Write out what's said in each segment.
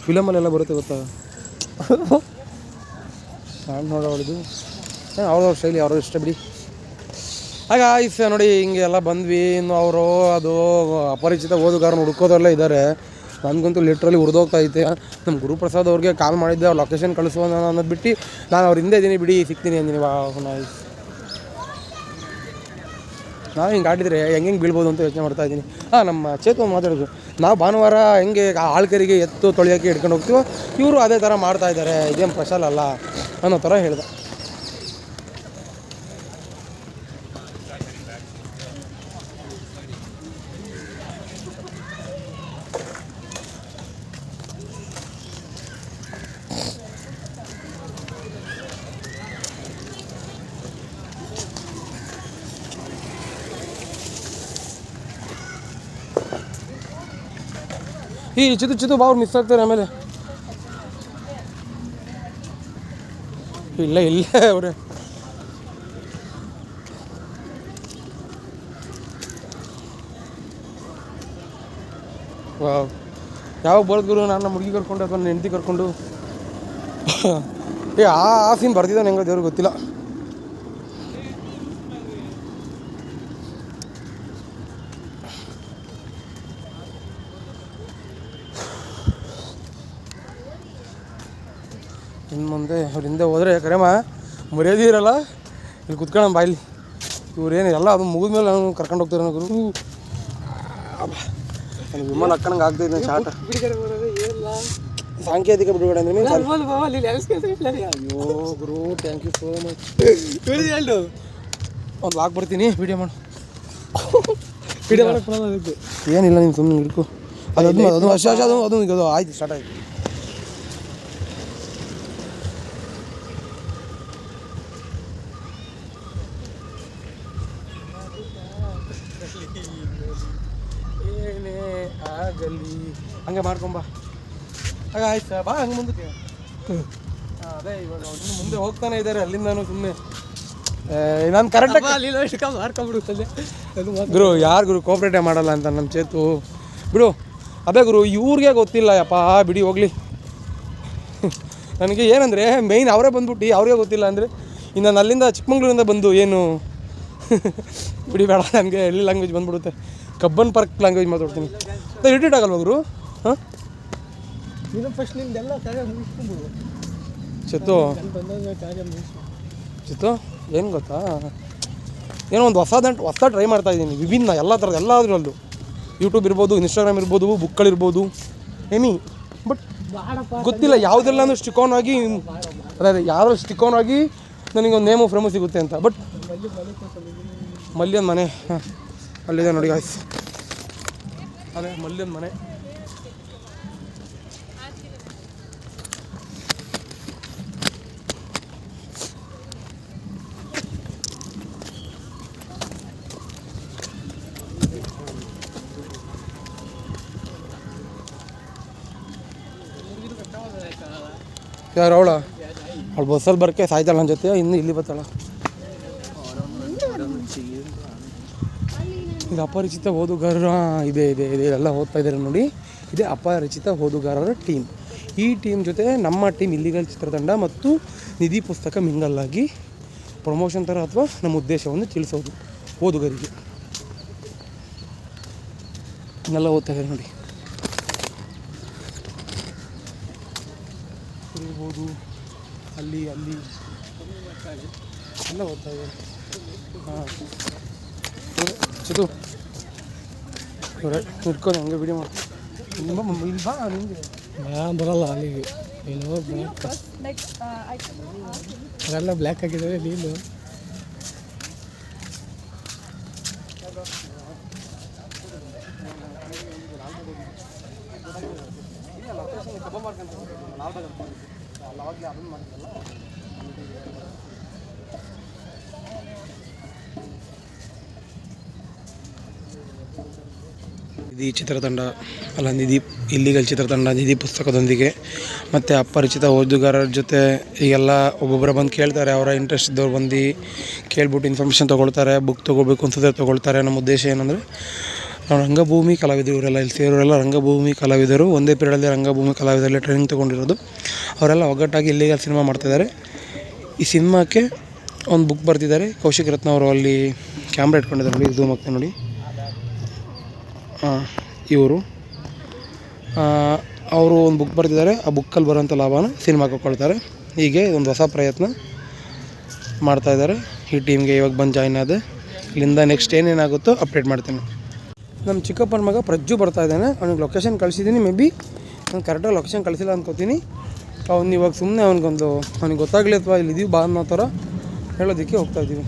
ಫಿಲಮಲ್ಲೆಲ್ಲ ಬರುತ್ತೆ ಗೊತ್ತಾ. ನಾನು ನೋಡೋದು ಅವ್ರವ್ರ ಶೈಲಿ ಅವ್ರವ್ರ ಇಷ್ಟ ಬಿಡಿ. ಆಗ ನೋಡಿ ಹಿಂಗೆ ಎಲ್ಲ ಬಂದ್ವಿ. ಇನ್ನು ಅವರು ಅದು ಅಪರಿಚಿತ ಓದುಗಾರನ ಹುಡ್ಕೋದೆಲ್ಲ ಇದ್ದಾರೆ. ನನಗಂತೂ ಲಿಟ್ರಲಿ ಹುರಿದೋಗ್ತೈತೆ. ನಮ್ಮ ಗುರುಪ್ರಸಾದ್ ಅವ್ರಿಗೆ ಕಾಲ್ ಮಾಡಿದ್ದೆ, ಅವ್ರು ಲೊಕೇಶನ್ ಕಳಿಸುವ ಅನ್ನೋದು ಬಿಟ್ಟು ನಾನು ಅವ್ರ ಹಿಂದೆ ಇದ್ದೀನಿ ಬಿಡಿ, ಸಿಗ್ತೀನಿ ಅಂದಿನಿ. ನೈಸ್. ನಾವು ಹಿಂಗೆ ಆಡಿದರೆ ಹೆಂಗೆ ಬೀಳ್ಬೋದು ಅಂತ ಯೋಚನೆ ಮಾಡ್ತಾಯಿದ್ದೀನಿ. ನಮ್ಮ ಚೇತು ಮಾತಾಡೋದು, ನಾವು ಭಾನುವಾರ ಹೆಂಗೆ ಆಳ್ಕರಿಗೆ ಎತ್ತು ತೊಳೆಯೋಕ್ಕೆ ಹಿಡ್ಕೊಂಡು ಹೋಗ್ತೀವೋ ಇವರು ಅದೇ ಥರ ಮಾಡ್ತಾಯಿದ್ದಾರೆ, ಇದೇನು ಸ್ಪೆಷಲ್ ಅಲ್ಲ ಅನ್ನೋ ಥರ ಹೇಳಿದೆ. ಈ ಚಿತ್ತು ಬಾ, ಅವ್ರು ಮಿಸ್ ಆಗ್ತಾರೆ ಆಮೇಲೆ. ಇಲ್ಲ ಅವ್ರೆ ವಾವ್. ಯಾವಾಗ ಬರೋದು ಗುರು, ನಾನು ನಮ್ಮ ಹುಡುಗಿ ಕರ್ಕೊಂಡು ಅಥವಾ ನನ್ನ ಹೆಂಡತಿ ಕರ್ಕೊಂಡು. ಆ ಸೀನ್ ಬರ್ತಿದ್ದಾನೆ ಹೆಂಗೋ ದೇವ್ರಿಗೆ ಗೊತ್ತಿಲ್ಲ. ಇನ್ನು ಮುಂದೆ ಅವ್ರ ಹಿಂದೆ ಹೋದರೆ ಕರೆಮ ಮರ್ಯಾದೆ ಇರಲ್ಲ. ಇಲ್ಲಿ ಕುತ್ಕೊಳ್ಳೋಣ ಬಾಯ್ಲಿ. ಇವ್ರೇನು ಎಲ್ಲ ಅದು ಮುಗಿದ್ಮೇಲೆ ನಾನು ಕರ್ಕೊಂಡು ಹೋಗ್ತಾರೆ ಗುರು. ನನಗೆ ವಿಮಾನ ಹಾಕೋಣಂಗೆ ಆಗ್ತಾಯಿದ್ದೆ ಶಾರ್ಟ್. ಸಾಂಕೇತಿಕ ಬಿಡುಗಡೆ ಅಂದರೆ ಅಯ್ಯೋ ಗುರು, ಥ್ಯಾಂಕ್ ಯು ಸೋ ಮಚ್. ಒಂದು ವಾಕ್ ಬರ್ತೀನಿ, ವೀಡಿಯೋ ಮಾಡು. ಏನಿಲ್ಲ, ನೀನು ಸುಮ್ಮನೆ ಹಿಡ್ಕೊ. ಅದು ಆಯ್ತು, ಸ್ಟಾರ್ಟ್ ಆಯಿತು. ಏನೇ ಆಗಲಿ ಹಂಗೆ ಮಾಡ್ಕೊಂಬ. ಆಗ ಆಯ್ತಾ ಬಾ, ಹಂಗೆ ಮುಂದಕ್ಕೆ. ಅದೇ ಇವಾಗ ಮುಂದೆ ಹೋಗ್ತಾನೆ ಇದ್ದಾರೆ ಅಲ್ಲಿಂದಾನು. ಸುಮ್ಮನೆ ನಾನು ಕರೆಕ್ಟಾಗಿ ಮಾಡ್ಕೊಂಬಿಡುತ್ತಲ್ಲ ಗುರು. ಯಾರು ಗುರು ಕೋಪ್ರೇಟೇ ಮಾಡಲ್ಲ ಅಂತ ನಮ್ಮ ಚೇತು ಬಿಡು. ಅದೇ ಗುರು, ಇವ್ರಿಗೆ ಗೊತ್ತಿಲ್ಲ ಯಪ್ಪ, ಬಿಡಿ ಹೋಗಲಿ. ನನಗೆ ಏನಂದರೆ ಮೇಯ್ನ್ ಅವರೇ ಬಂದ್ಬಿಟ್ಟು ಅವ್ರಿಗೆ ಗೊತ್ತಿಲ್ಲ ಅಂದರೆ ಇನ್ನು ನಾನು ಅಲ್ಲಿಂದ ಚಿಕ್ಕಮಂಗ್ಳೂರಿಂದ ಬಂದು ಏನು ಬಿಡಿ ಬೇಡ, ನನಗೆ ಎಲ್ಲಿ ಲ್ಯಾಂಗ್ವೇಜ್ ಬಂದ್ಬಿಡುತ್ತೆ. ಕಬ್ಬನ್ ಪಾರ್ಕ್ ಲ್ಯಾಂಗ್ವೇಜ್ ಮಾತಾಡ್ತೀನಿ. ಇರಿಟೇಟ್ ಆಗಲ್ವ ಗುರು? ಹಾಂ ಚಿತ್ತು ಏನು ಗೊತ್ತಾ, ಏನೋ ಒಂದು ಹೊಸ ಟ್ರೈ ಮಾಡ್ತಾಯಿದ್ದೀನಿ. ವಿಭಿನ್ನ ಎಲ್ಲ ಥರದ್ದು ಎಲ್ಲದರಲ್ಲೂ. ಯೂಟ್ಯೂಬ್ ಇರ್ಬೋದು, ಇನ್ಸ್ಟಾಗ್ರಾಮ್ ಇರ್ಬೋದು, ಬುಕ್ಗಳಿರ್ಬೋದು, ಎನಿ. ಬಟ್ ಗೊತ್ತಿಲ್ಲ ಯಾವುದೆಲ್ಲ ಸ್ಟಿಕಾನ್ ಆಗಿ, ಅದೇ ಯಾರೋ ಸ್ಟಿಕಾನ್ ಆಗಿ ನನಗೊಂದು ನೇಮು ಫ್ರೇಮು ಸಿಗುತ್ತೆ ಅಂತ. ಬಟ್ ಮಲ್ಯನ ಮನೆ ಅಲ್ಲಿದೆ ನೋಡಿ ಗಾಯ್ಸ್. ಅದೇ ಮಲ್ಯನ ಮನೆ. ಯಾರು ಅವಳು ಬಸ್ಸಲ್ಲಿ ಬರೋಕ್ಕೆ ಸಾಯ್ತಾಳ ನನ್ನ ಜೊತೆ. ಇನ್ನು ಇಲ್ಲಿ ಬರ್ತಾಳ. ಇದು ಅಪರಿಚಿತ ಓದುಗಾರರ ಇದೆ ಎಲ್ಲ ಓದ್ತಾ ಇದ್ದಾರೆ ನೋಡಿ. ಇದೇ ಅಪರಿಚಿತ ಓದುಗಾರರ ಟೀಮ್. ಈ ಟೀಮ್ ಜೊತೆ ನಮ್ಮ ಟೀಮ್ ಇಲ್ಲಿಗಲ್ ಚಿತ್ರತಂಡ ಮತ್ತು ನಿಧಿ ಪುಸ್ತಕ ಮಿಂಗಲ್ಲಾಗಿ ಪ್ರಮೋಷನ್ ಥರ ಅಥವಾ ನಮ್ಮ ಉದ್ದೇಶವನ್ನು ತಿಳಿಸೋದು ಓದುಗರಿಗೆ. ಇನ್ನೆಲ್ಲ ಓದ್ತಾ ಇದ್ದಾರೆ ನೋಡಿ. ಇರ್ಬೋದು ಅಲ್ಲಿ ಎಲ್ಲ ಓದ್ತಾ ಇದ್ದಾರೆ. ಹಾಂ ಚಿದು ಇಟ್ಕೊಂಡು ಹಂಗೆ ವಿಡಿಯೋ ಮಾಡಿ. ಇಲ್ಲಿ ಬಾ, ನಿಮಗೆ ಬರಲ್ಲ ಅಲ್ಲಿಗೆ. ಏನು ಅದೆಲ್ಲ ಬ್ಲ್ಯಾಕ್ ಆಗಿದ್ದಾರೆ ನೀನು. ನಿಧಿ ಚಿತ್ರತಂಡ ಅಲ್ಲ, ಇಲ್ಲಿಗಲ್ ಚಿತ್ರತಂಡ ನಿಧಿ ಪುಸ್ತಕದೊಂದಿಗೆ ಮತ್ತು ಅಪರಿಚಿತ ಓದುಗಾರರ ಜೊತೆ ಈಗೆಲ್ಲ ಒಬ್ಬೊಬ್ಬರ ಬಂದು ಕೇಳ್ತಾರೆ. ಅವರ ಇಂಟ್ರೆಸ್ಟ್ ಇದ್ದವ್ರು ಬಂದು ಕೇಳ್ಬಿಟ್ಟು ಇನ್ಫಾರ್ಮೇಷನ್ ತೊಗೊಳ್ತಾರೆ. ಬುಕ್ ತೊಗೋಬೇಕು ಅನ್ಸಿದ್ರೆ ತೊಗೊಳ್ತಾರೆ. ನಮ್ಮ ಉದ್ದೇಶ ಏನಂದರೆ ರಂಗಭೂಮಿ ಕಲಾವಿದರು ಇವರೆಲ್ಲ ಇಲ್ಲಿ ಸೇರೋರೆಲ್ಲ ರಂಗಭೂಮಿ ಕಲಾವಿದರು. ಒಂದೇ ಪೀರಿಯಡಲ್ಲಿ ರಂಗಭೂಮಿ ಕಲಾವಿದರಲ್ಲಿ ಟ್ರೈನಿಂಗ್ ತೊಗೊಂಡಿರೋದು. ಅವರೆಲ್ಲ ಒಗ್ಗಟ್ಟಾಗಿ ಇಲ್ಲಿಗಲ್ ಸಿನಿಮಾ ಮಾಡ್ತಾಯಿದ್ದಾರೆ. ಈ ಸಿನಿಮಾಕ್ಕೆ ಒಂದು ಬುಕ್ ಬರ್ತಿದ್ದಾರೆ. ಕೌಶಿಕ್ ರತ್ನ ಅವರು ಅಲ್ಲಿ ಕ್ಯಾಮ್ರಾ ಇಟ್ಕೊಂಡಿದ್ದಾರೆ ನೋಡಿ, ಝೂಮ್ ಆಗ್ತದೆ ನೋಡಿ. ಇವರು ಅವರು ಒಂದು ಬುಕ್ ಬರ್ತಿದ್ದಾರೆ. ಆ ಬುಕ್ಕಲ್ಲಿ ಬರೋಂಥ ಲಾಭನ ಸಿನಿಮಾಗೆ ಹಾಕ್ಕೊಳ್ತಾರೆ. ಹೀಗೆ ಒಂದು ಹೊಸ ಪ್ರಯತ್ನ ಮಾಡ್ತಾಯಿದ್ದಾರೆ ಈ ಟೀಮ್ಗೆ. ಇವಾಗ ಬಂದು ಜಾಯ್ನ್ ಆದೆ. ಇಲ್ಲಿಂದ ನೆಕ್ಸ್ಟ್ ಏನೇನಾಗುತ್ತೋ ಅಪ್ಡೇಟ್ ಮಾಡ್ತೀನಿ. ನಮ್ಮ ಚಿಕ್ಕಪ್ಪನ ಮಗ ಪ್ರಜ್ಜು ಬರ್ತಾಯಿದ್ದಾನೆ. ಅವ್ನಿಗೆ ಲೊಕೇಶನ್ ಕಳಿಸಿದ್ದೀನಿ. ಮೇ ಬಿ ನಾನು ಕರೆಕ್ಟಾಗಿ ಲೊಕೇಶನ್ ಕಳಿಸಿಲ್ಲ ಅಂದ್ಕೋತೀನಿ. ಅವ್ನು ಇವಾಗ ಸುಮ್ಮನೆ ಅವ್ನಿಗೆ ಗೊತ್ತಾಗಲಿ ಅಥವಾ ಇಲ್ಲಿದ್ದೀವಿ ಬಾ ಅನ್ನೋ ಥರ ಹೇಳೋದಕ್ಕೆ ಹೋಗ್ತಾಯಿದ್ದೀವಿ.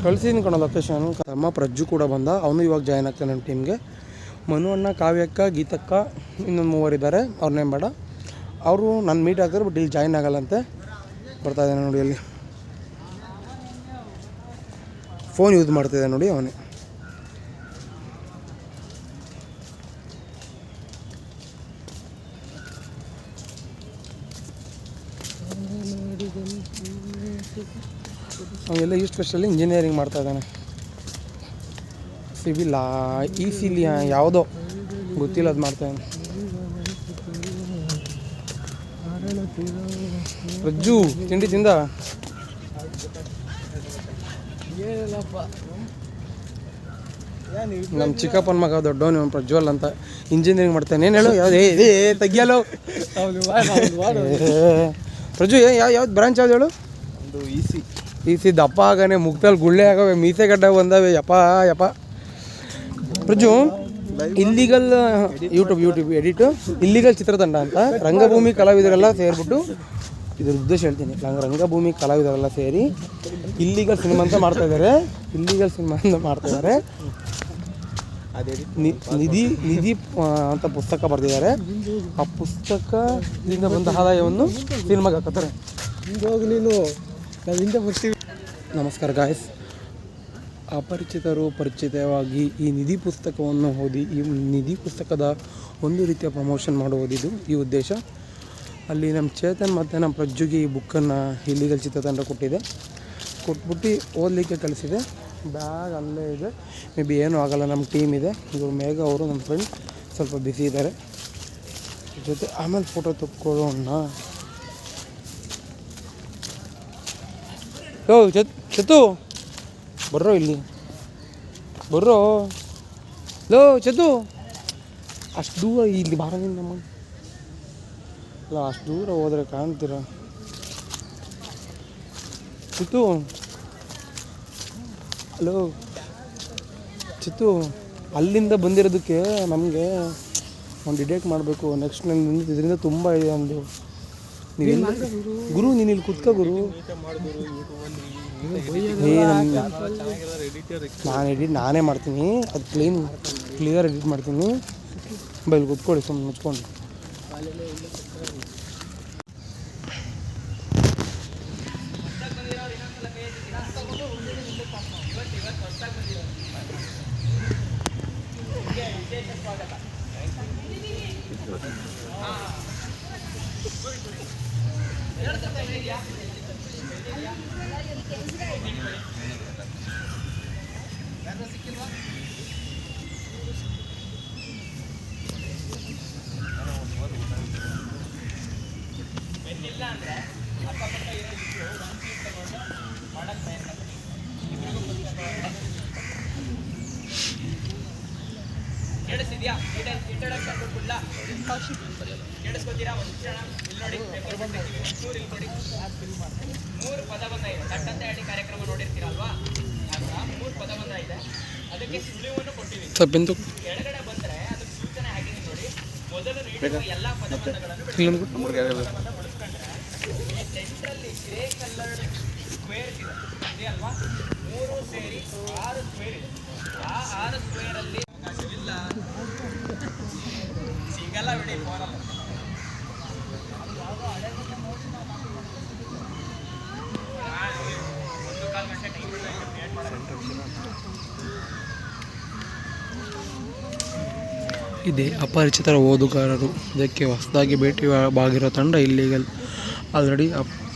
ಕಳಿಸಿದ್ದೀನಿ ಕಣ ಲೊಕೇಶನ್. ಅಮ್ಮ ಪ್ರಜ್ಜು ಕೂಡ ಬಂದ. ಅವನು ಇವಾಗ ಜಾಯ್ನ್ ಆಗ್ತಾನೆ ನನ್ನ ಟೀಮ್ಗೆ. ಮನು ಅಣ್ಣ, ಕಾವ್ಯಕ್ಕ, ಗೀತಕ್ಕ, ಇನ್ನೊಂದು 3 ಇದ್ದಾರೆ. ಅವ್ರನ್ನೇನು ಬೇಡ. ಅವರು ನಾನು ಮೀಟ್ ಆಗ್ತಾರೆ, ಬಟ್ ಇಲ್ಲಿ ಜಾಯ್ನ್ ಆಗಲ್ಲಂತೆ. ಬರ್ತಾಯಿದ್ದಾನೆ ನೋಡಿ, ಅಲ್ಲಿ ಫೋನ್ ಯೂಸ್ ಮಾಡ್ತಿದ್ದೆ ನೋಡಿ ಅವನೇ. ಅವೆಲ್ಲ ಈಸ್ಟ್ ವೆಸ್ಟಲ್ಲಿ ಇಂಜಿನಿಯರಿಂಗ್ ಮಾಡ್ತಾಯಿದ್ದಾನೆ. ಸಿವಿಲ್ಲಾ ಸಿಲಿ ಯಾವುದೋ ಗೊತ್ತಿಲ್ಲ, ಅದು ಮಾಡ್ತಾಯಿದ್ದಾನೆ. ಪ್ರಜ್ಜು ತಿಂಡಿ ತಿಂದ? ನಮ್ಮ ಚಿಕ್ಕಪ್ಪನ ಮಗ ದೊಡ್ಡವನು ಪ್ರಜ್ವಲ್ ಅಂತ, ಇಂಜಿನಿಯರಿಂಗ್ ಮಾಡ್ತಾನೆ. ಏನು ಹೇಳು? ಯಾವ್ದು ತೆಗಿಯಲು ಪ್ರಜ್ಜು ಯಾವ್ದು ಬ್ರಾಂಚ್ ಯಾವ್ದು ಹೇಳು? ಒಂದು ಇ ಸಿ ದಪ್ಪ ಆಗನೆ, ಮುಗ್ದಲ್ಲಿ ಗುಳ್ಳೆ ಆಗವೆ, ಮೀಸೆ ಗಡ್ಡ ಬಂದವೆ. ಯಪ್ಪ ಪ್ರಜ್ಜು ಇಲ್ಲಿಗಲ್ ಯೂಟ್ಯೂಬ್ ಎಡಿಟು ಇಲ್ಲಿಗಲ್ ಚಿತ್ರತಂಡ ಅಂತ ರಂಗಭೂಮಿ ಕಲಾವಿದರೆಲ್ಲ ಸೇರಿಬಿಟ್ಟು, ಇದ್ರ ಉದ್ದೇಶ ಹೇಳ್ತೀನಿ, ರಂಗಭೂಮಿ ಕಲಾವಿದರೆಲ್ಲ ಸೇರಿ ಇಲ್ಲಿಗಲ್ ಸಿನಿಮಾ ಅಂತ ಮಾಡ್ತಾಯಿದ್ದಾರೆ. ನಿಧಿ ಅಂತ ಪುಸ್ತಕ ಬರೆದಿದ್ದಾರೆ. ಆ ಪುಸ್ತಕದಿಂದ ಬಂದ ಆದಾಯವನ್ನು ಸಿನಿಮಾಗೆ ಹಾಕತ್ತಾರೆ. ನಮಸ್ಕಾರ ಗಾಯ್ಸ್. ಅಪರಿಚಿತರು ಪರಿಚಿತವಾಗಿ ಈ ನಿಧಿ ಪುಸ್ತಕವನ್ನು ಓದಿ, ಈ ನಿಧಿ ಪುಸ್ತಕದ ಒಂದು ರೀತಿಯ ಪ್ರಮೋಷನ್ ಮಾಡುವುದಿದು ಈ ಉದ್ದೇಶ. ಅಲ್ಲಿ ನಮ್ಮ ಚೇತನ್ ಮತ್ತು ನಮ್ಮ ಪ್ರಜ್ಜುಗೆ ಈ ಬುಕ್ಕನ್ನು ಇಲ್ಲಿಗಲ್ ಚಿತ್ರತಂಡ ಕೊಟ್ಬಿಟ್ಟು ಓದಲಿಕ್ಕೆ ಕಳಿಸಿದೆ. ಬ್ಯಾಗ್ ಅಲ್ಲೇ ಇದೆ. ಮೇ ಬಿ ಏನೂ ಆಗೋಲ್ಲ, ನಮ್ಮ ಟೀಮ್ ಇದೆ. ಇವರು ಮೇಘ ಅವರು ನಮ್ಮ ಫ್ರೆಂಡ್ ಸ್ವಲ್ಪ ಬಿಸಿ ಇದ್ದಾರೆ. ಜೊತೆ ಆಮೇಲೆ ಫೋಟೋ ತೆಕ್ಕೊಳ್ಳೋಣ. ಚತು ಬರ್ರೋ, ಇಲ್ಲಿ ಬರ್ರೋ. ಚತು ಅಷ್ಟು ದೂರ ಇಲ್ಲಿ ಬಾರದಿಂದ ನಮ್ಮ ಅಲ್ಲ, ಅಷ್ಟು ದೂರ ಹೋದರೆ ಕಾಣ್ತೀರ. ಚಿತ್ತು, ಹಲೋ ಚಿತ್ತು, ಅಲ್ಲಿಂದ ಬಂದಿರೋದಕ್ಕೆ ನಮಗೆ ಒಂದು ಡಿಟೆಕ್ಟ್ ಮಾಡಬೇಕು. ನೆಕ್ಸ್ಟ್ ನನ್ನ ಇದರಿಂದ ತುಂಬ ಇದೆ ಒಂದು. ಗುರು ನೀನು ಇಲ್ಲಿ ಕುತ್ಕೋ ಗುರು. ನಾನೇ ಮಾಡ್ತೀನಿ, ಅದು ಕ್ಲಿಯರ್ ಎಡಿಟ್ ಮಾಡ್ತೀನಿ. ಬೈಲ್ ಕುತ್ಕೊಳ್ಳಿ ಸುಮ್ಮನೆ ಮುಚ್ಕೊಂಡು. ಇದೆ ಅಪರಿಚಿತರ ಓದುಗಾರರು. ಇದಕ್ಕೆ ಹೊಸದಾಗಿ ಭೇಟಿ ಆಗಿರೋ ತಂಡ ಇಲ್ಲಿಗಲ್. ಆಲ್ರೆಡಿ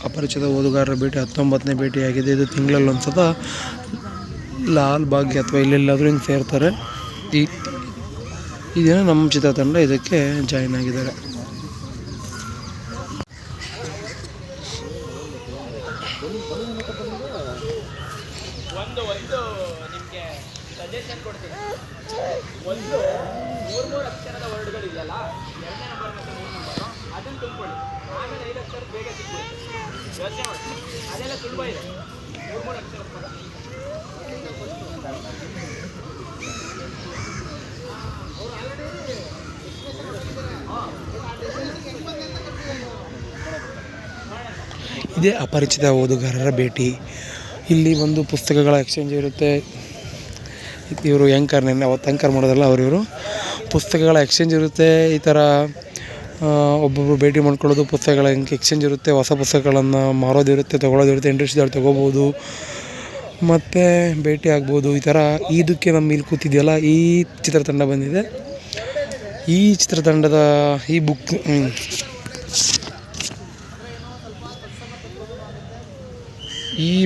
ಅಪರಿಚಿತ ಓದುಗಾರರ ಭೇಟಿ 19ನೇ ಭೇಟಿಯಾಗಿದೆ. ಇದು ತಿಂಗಳಲ್ಲಿ ಒಂದು ಸತ ಲಾಲ್ ಬಾಗ್ ಅಥವಾ ಇಲ್ಲೆಲ್ಲಾದರೂ ಹಿಂಗೆ ಸೇರ್ತಾರೆ. ಈ ದಿನ ನಮ್ಮ ಚಿತ್ರತಂಡ ಇದಕ್ಕೆ ಜಾಯಿನ್ ಆಗಿದ್ದಾರೆ. ಒಂದು 3 ಅಕ್ಷರದ ವರ್ಡ್ಗಳಿದೆಯಲ್ಲ, 2ನೇ ನಂಬರ್ ಮತ್ತು 3 ನಂಬರು ಅದನ್ನು ತುಂಬಿಕೊಳ್ಳಿ. ಆಮೇಲೆ 5 ಅಕ್ಷರ ಬೇಗ ಸಿಕ್ಬಿಡುತ್ತೆ. ಯೋಚನೆ ಮಾಡಿ, ಅದೆಲ್ಲ ಸುಲಭ ಇದೆ. 3 ಅಕ್ಷರದ ಪದ. ಇದೇ ಅಪರಿಚಿತ ಓದುಗಾರರ ಭೇಟಿ. ಇಲ್ಲಿ ಒಂದು ಪುಸ್ತಕಗಳ ಎಕ್ಸ್ಚೇಂಜ್ ಇರುತ್ತೆ. ಇವರು ಆ್ಯಂಕರ್ ಮಾಡೋದಲ್ಲ, ಇವರು ಪುಸ್ತಕಗಳ ಎಕ್ಸ್ಚೇಂಜ್ ಇರುತ್ತೆ. ಈ ಥರ ಒಬ್ಬೊಬ್ಬರು ಭೇಟಿ ಮಾಡ್ಕೊಳ್ಳೋದು, ಪುಸ್ತಕಗಳ ಎಕ್ಸ್ಚೇಂಜ್ ಇರುತ್ತೆ. ಹೊಸ ಪುಸ್ತಕಗಳನ್ನು ಮಾರೋದಿರುತ್ತೆ, ತೊಗೊಳೋದಿರುತ್ತೆ. ಇಂಟ್ರೆಸ್ಟ್ ಇದ್ದಾರೆ ತೊಗೋಬೋದು, ಮತ್ತು ಭೇಟಿ ಆಗ್ಬೋದು. ಈ ಥರ ಇದಕ್ಕೆ ನಮ್ಮ ಇಲ್ಲಿ ಕೂತಿದೆಯಲ್ಲ, ಈ ಚಿತ್ರತಂಡ ಬಂದಿದೆ. ಈ ಚಿತ್ರತಂಡದ ಈ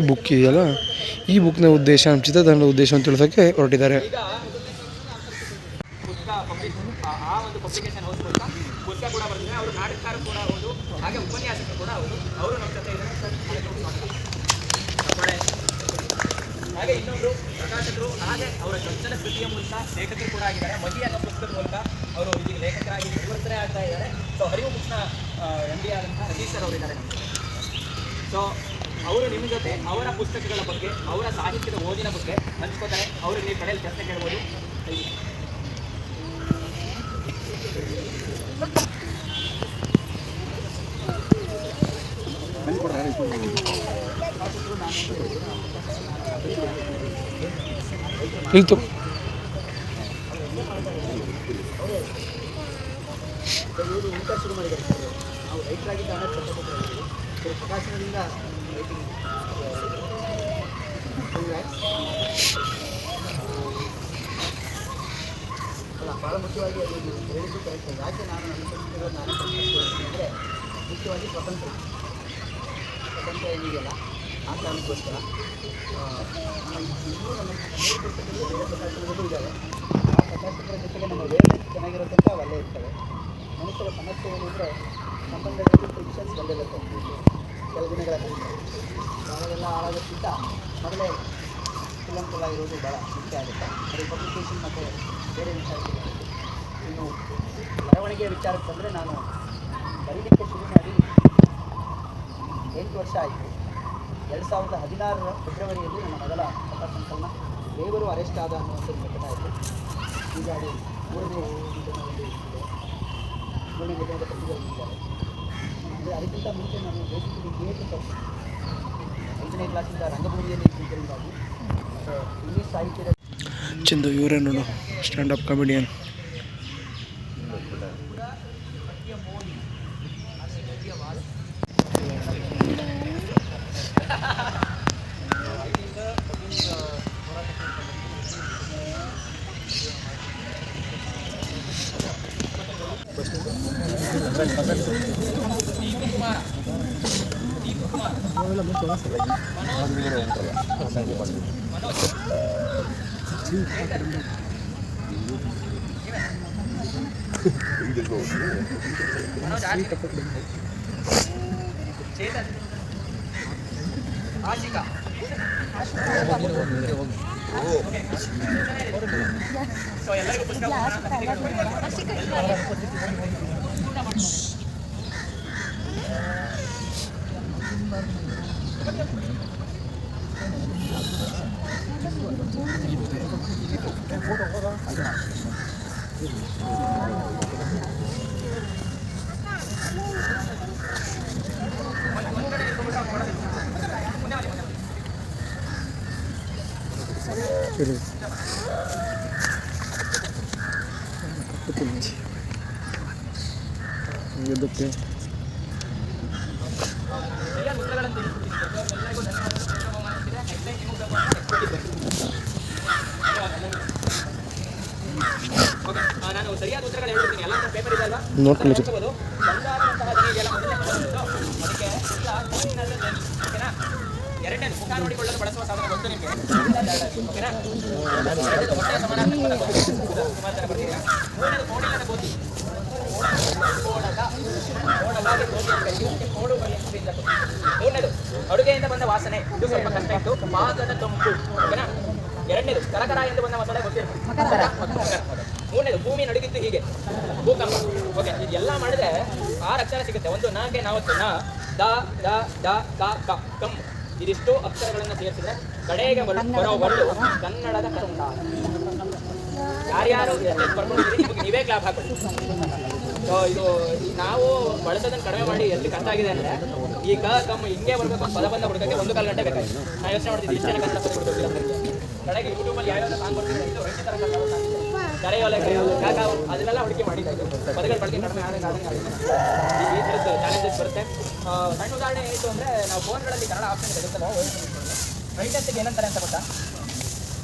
ಬುಕ್ ಇದೆಯಲ್ಲ, ಈ ಬುಕ್ನ ಉದ್ದೇಶ, ನಮ್ಮ ಚಿತ್ರತಂಡದ ಉದ್ದೇಶವನ್ನು ತಿಳಿಸೋಕ್ಕೆ ಹೊರಟಿದ್ದಾರೆ. ಆ ಒಂದು ಪಬ್ಲಿಕೇಶನ್ ಹೌಸ್ ಮೂಲಕ ಪುಸ್ತಕ ಕೂಡ ಬರ್ತಿದ್ದಾರೆ. ಅವರು ನಾಟಕಕಾರ ಕೂಡ ಹೌದು, ಹಾಗೆ ಉಪನ್ಯಾಸಕರು ಕೂಡ ಹೌದು. ಅವರು ನಮ್ಮ ಜೊತೆ ಇದ್ದಾರೆ. ಹಾಗೆ ಇನ್ನೊಂದು ಪ್ರಕಾಶಕರು, ಹಾಗೆ ಅವರ ಚೊಚ್ಚಲ ಕೃತಿಯ ಮೂಲಕ ಲೇಖಕರು ಕೂಡ ಆಗಿದ್ದಾರೆ. ಮಗಿ ಅನ್ನೋ ಪುಸ್ತಕದ ಮೂಲಕ ಅವರು ಈಗ ಲೇಖಕರಾಗಿ ಪರಿವರ್ತನೆ ಆಗ್ತಾ ಇದ್ದಾರೆ. ಸೊ ಹರಿವು ಬುಕ್ಸ್ನ MD ಆದಂತಹ ರಜೀಶ್ ಸರ್ ಅವರಿದ್ದಾರೆ. ಸೊ ಅವರು ನಿಮ್ಮ ಜೊತೆ ಅವರ ಪುಸ್ತಕಗಳ ಬಗ್ಗೆ, ಅವರ ಸಾಹಿತ್ಯದ ಓದಿನ ಬಗ್ಗೆ ಹಂಚ್ಕೋತಾರೆ. ಅವರು ನೀವು ಕಡೆಯಲ್ಲಿ ಪ್ರಶ್ನೆ ಕೇಳ್ಬೋದು. ಇತ್ತು ಇವರು ಊಟ ಶುರು ಮಾಡಿದ್ದಾರೆ. ನಾವು ರೈತರಾಗಿದ್ದ ಪ್ರಕಾಶನದಿಂದ ರೈಟಿಂಗ್ ಅಲ್ಲ, ಭಾಳ ಮುಖ್ಯವಾಗಿ ಅದು ಹೇಳಿದ್ದು ಕರೆಕ್ಟ್. ಯಾಕೆ ನಾನು ಅನುಸರಿಸಿರೋ ನಾನು ಅಂದರೆ ಮುಖ್ಯವಾಗಿ ಸ್ವತಂತ್ರ ಏನಿದೆಯಲ್ಲ ಆ ಕಾರಣಕ್ಕೋಸ್ಕರ ಇನ್ನೂ ನಮ್ಮ ಪ್ರಕಾಶನಗಳು ಇದ್ದಾವೆ. ಆ ಪ್ರಕಾಶನಗಳ ಜೊತೆಗೆ ನಮ್ಮ ವೇಳೆ ಚೆನ್ನಾಗಿರೋದಂತ ಅಲ್ಲೇ ಇರ್ತವೆ. ಮನುಷ್ಯರ ಸಮಸ್ಯೆ ಏನಿದ್ರೆ ಸಂಬಂಧಗಳಲ್ಲಿ ಫ್ರಿಕ್ಷನ್ಸ್ ಬಂದಿರುತ್ತೆ. ಕೆಲವು ದಿನಗಳ ಯಾವಾಗೆಲ್ಲ ಹಾಳಾಗೋಕ್ಕಿಂತ ಮೊದಲೇ ಕುಲಂಕುಲ ಇರೋದು ಭಾಳ ಮುಖ್ಯ ಆಗುತ್ತೆ. ಅದು ಪಬ್ಲಿಕೇಶನ್ ಮತ್ತು ಬೇರೆ ವಿಚಾರಕ್ಕೆ. ಇನ್ನು ಬರವಣಿಗೆಯ ವಿಚಾರಕ್ಕೆ ಬಂದರೆ ನಾನು ಬರೀಲಿಕ್ಕೆ ಶುರು ಮಾಡಿ 8 ವರ್ಷ ಆಯಿತು. 2016 ಫೆಬ್ರವರಿಯಲ್ಲಿ ನನ್ನ ಮೊದಲ ಕಥಾ ಸಂಕಲನ ದೇವರು ಅರೆಸ್ಟ್ ಆದ ಅನ್ನುವಂಥದ್ದು ಪ್ರಕಟ ಆಯಿತು. ಹೀಗಾಗಿ 3ನೇ ದಿನದ ಪ್ರತಿಗಳಿದ್ದಾರೆ. ಅಂದರೆ ಅದಕ್ಕಿಂತ ಮುಂಚೆ ನಾನು ಬೇಸಿಕಲಿ ಥಿಯೇಟರ್ 5ನೇ ಕ್ಲಾಸಿಂದ ರಂಗಭೂಮಿಯಲ್ಲಿ ಕಲಿತರಿಂದಾಗಿ ಇಂಗ್ಲೀಷ್ ಸಾಹಿತ್ಯದ ಚಂದು ಇವರೇ ನೋಡು, ಸ್ಟ್ಯಾಂಡಪ್ ಕಾಮಿಡಿಯನ್. ಆಶಿಕಾ ಸೊ ಎಲ್ಲರಿಗೂ ಪುಸ್ತಕ ಇದಕ್ಕೆ ನಾನು ನಾನು ಸರಿಯಾದ ಉತ್ತರಗಳು ಹೇಳ್ತೀನಿ. ಎಲ್ಲ ಪೇಪರ್ ಇದೆ ಅಲ್ವಾ, ನೋಡ್ಕೊಂಡು ನೋಡ್ಕೋಬೋದು. ಬಂಗಾರದಂತಹ ಧ್ವನಿ ಇದೆಯಲ್ಲ, ಮೊದಲನೇ ಪ್ರಶ್ನೆ ಅದಕ್ಕೆ ಓಕೆನಾ. ಎರಡನೇದು ಮುಖ ನೋಡಿಕೊಳ್ಳಲು ಬಳಸುವ ಸಾಧನ ಗೊತ್ತು ನಿಮಗೆ, ಓಕೆನಾ. ಎರಡನೇದು ಹೊಟ್ಟೆಯ ಸಮಾನಾರ್ಥಕ ಪದ ಸುಮಾರು ಜನ ಬರ್ತೀರಾ. ಮೂರನೇದು ಕೋಡಿಲ್ಲದ ಗೋಧಿ, ಮೂರನೇದು ಅಡುಗೆಯಿಂದ ಬಂದ ವಾಸನೆ, ಇದು ಸ್ವಲ್ಪ ಕಷ್ಟ ಇತ್ತು. ಪಾದದ ತಂಪು, ಓಕೆನಾ. ಎರಡನೇದು ಕರಕರ ಎಂದು ಬಂದ ಮಸಾಲೆ ಗೊತ್ತಿರುತ್ತೆ. ಮೂರನೇದು ಭೂಮಿ ನಡುಗಿತ್ತು ಹೀಗೆ, ಭೂಕಂಪ. ಓಕೆ, ಇದೆಲ್ಲ ಮಾಡಿದ್ರೆ 6 ಅಕ್ಷರ ಸಿಗುತ್ತೆ. ಒಂದು ನಾಗೆ 40 ನ ದ ದ ದ ಕ ಕ ಕಂ. ಇದಿಷ್ಟು ಅಕ್ಷರಗಳನ್ನು ಸೇರಿಸಿದ್ರೆ ಕಡೆಗೆ ಬರೋ ವರ್ಡು ಕನ್ನಡದ ಕನ್ನಡ. ಯಾರ್ಯಾರು ಬರ್ಕೊಂಡಿದ್ದೀರಿ ನಿಮಗೆ ನೀವೇ ಕ್ಲಾಪ್ ಹಾಕೊಳ್ಳಿ. ಸೊ ಇದು ನಾವು ಬಳಸೋದನ್ನು ಕಡಿಮೆ ಮಾಡಿ ಎಷ್ಟು ಕಷ್ಟ ಆಗಿದೆ ಅಂದರೆ, ಈ ಕ ಕಮ್ ಹಿಂಗೆ ಬರಬೇಕು ಪದಬಂಧ ಹುಡುಕಕ್ಕೆ 1 ಕಾಲು ಗಂಟೆ ಬೇಕಾಗಿತ್ತು. ನಾನು ಯೋಚನೆ ಮಾಡ್ತಿದ್ದೆ ಇಷ್ಟೇ ಕನ್ನಡ ಪದ ಹುಡುಕಿಲ್ಲ. ಕಡೆಗೆ ಯೂಟ್ಯೂಬಲ್ಲಿ ಯಾವ್ಯಾವ ಸಾಂಗ್ ಬರ್ತಿದೆ, ಇದು ರಂಜಿತರ ಕರೆಯೋಲೆ ಕಾಕ ಅದನ್ನೆಲ್ಲ ಹುಡುಕಿ ಮಾಡಿದ್ದಾಯಿತು. ಪದಗಳ ಬಳಕೆ ಕಡಿಮೆ ಆದಂಗೆ ಈ ಥರದ್ದು ಚಾಲೆಂಜಸ್ ಬರುತ್ತೆ. ಸಣ್ಣ ಉದಾಹರಣೆ ಏನಿತ್ತು ಅಂದರೆ, ನಾವು ಫೋನ್ಗಳಲ್ಲಿ ಕನ್ನಡ ಆಪ್ಷನ್ ತೆಗೆದುತ್ತಲ್ಲ, ಬ್ರೈಟ್ನೆಸ್ಗೆ ಏನಂತಾರೆ ಅಂತ ಗೊತ್ತಾ?